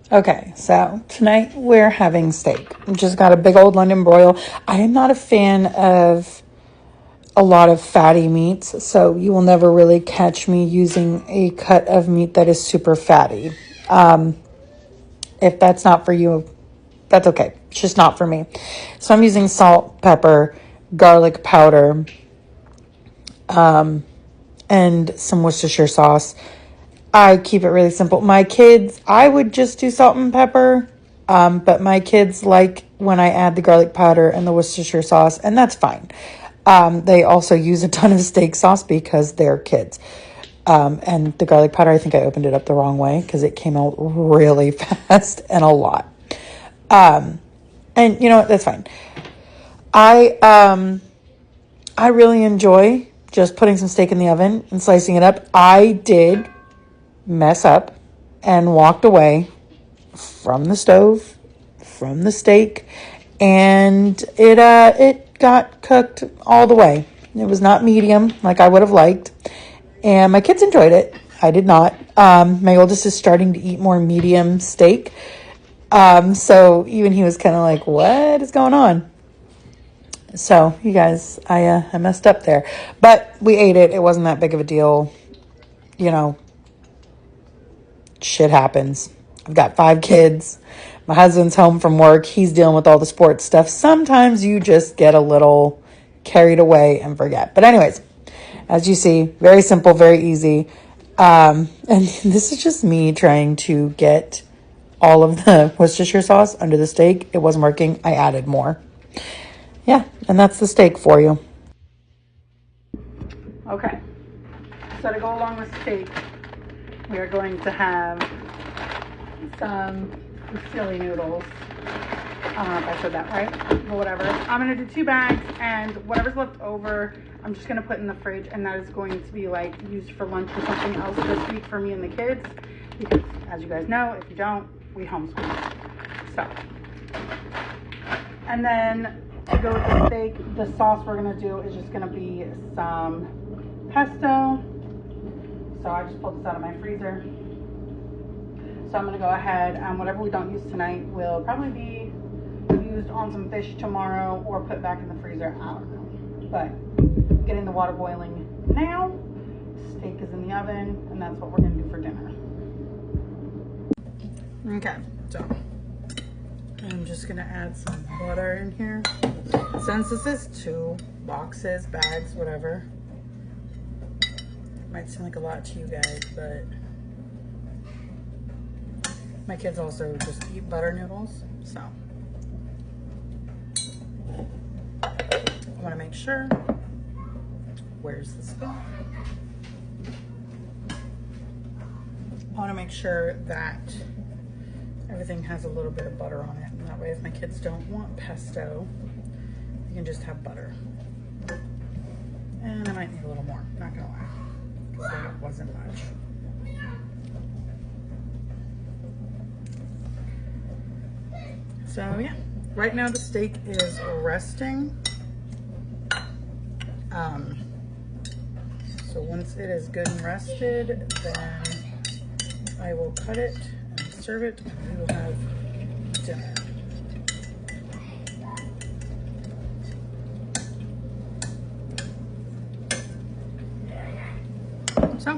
Okay, so tonight we're having steak. Just got a big old London broil. I am not a fan of a lot of fatty meats, so you will never really catch me using a cut of meat that is super fatty. If that's not for you, that's okay. It's just not for me. So I'm using salt, pepper, garlic powder, and some Worcestershire sauce. I keep it really simple. My kids, I would just do salt and pepper, but my kids like when I add the garlic powder and the Worcestershire sauce, and that's fine. They also use a ton of steak sauce because they're kids. And the garlic powder, I think I opened it up the wrong way because it came out really fast and a lot. And you know what? That's fine. I really enjoy just putting some steak in the oven and slicing it up. I did mess up and walked away from the stove, from the steak, and it got cooked all the way. It was not medium like I would have liked, and my kids enjoyed it. I did not. My oldest is starting to eat more medium steak, so even he was kind of like, "What is going on?" So you guys, I messed up there, but we ate it. It wasn't that big of a deal, you know. Shit happens. I've got 5 kids. My husband's home from work. He's dealing with all the sports stuff. Sometimes you just get a little carried away and forget. But anyways, as you see, very simple, very easy. And this is just me trying to get all of the Worcestershire sauce under the steak. It wasn't working. I added more. Yeah, and that's the steak for you. Okay, so to go along with steak, we are going to have some silly noodles. I don't know if I said that right, but whatever. I'm going to do 2 bags, and whatever's left over, I'm just going to put in the fridge, and that is going to be like used for lunch or something else this week for me and the kids, because as you guys know, if you don't, we homeschool. So, and then to go with the steak, the sauce we're going to do is just going to be some pesto. So I just pulled this out of my freezer. So I'm going to go ahead and whatever we don't use tonight will probably be used on some fish tomorrow or put back in the freezer. I don't know. But getting the water boiling now. Steak is in the oven, and that's what we're going to do for dinner. Okay, so I'm just going to add some butter in here. Since this is 2 boxes, bags, whatever. Might seem like a lot to you guys, but my kids also just eat butter noodles, so I want to make sure. Where's the spoon? I want to make sure that everything has a little bit of butter on it, and that way if my kids don't want pesto, you can just have butter. And I might need a little more, not gonna lie, because that wasn't much. So yeah, right now the steak is resting. So once it is good and rested, then I will cut it and serve it, and we will have dinner. So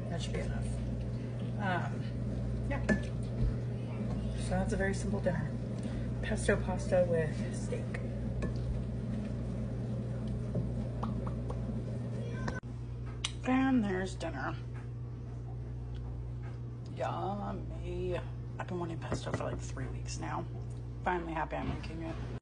that should be enough. Yeah. So that's a very simple dinner. Pesto pasta with steak. And there's dinner. Yummy. I've been wanting pesto for like 3 weeks now. Finally happy I'm making it.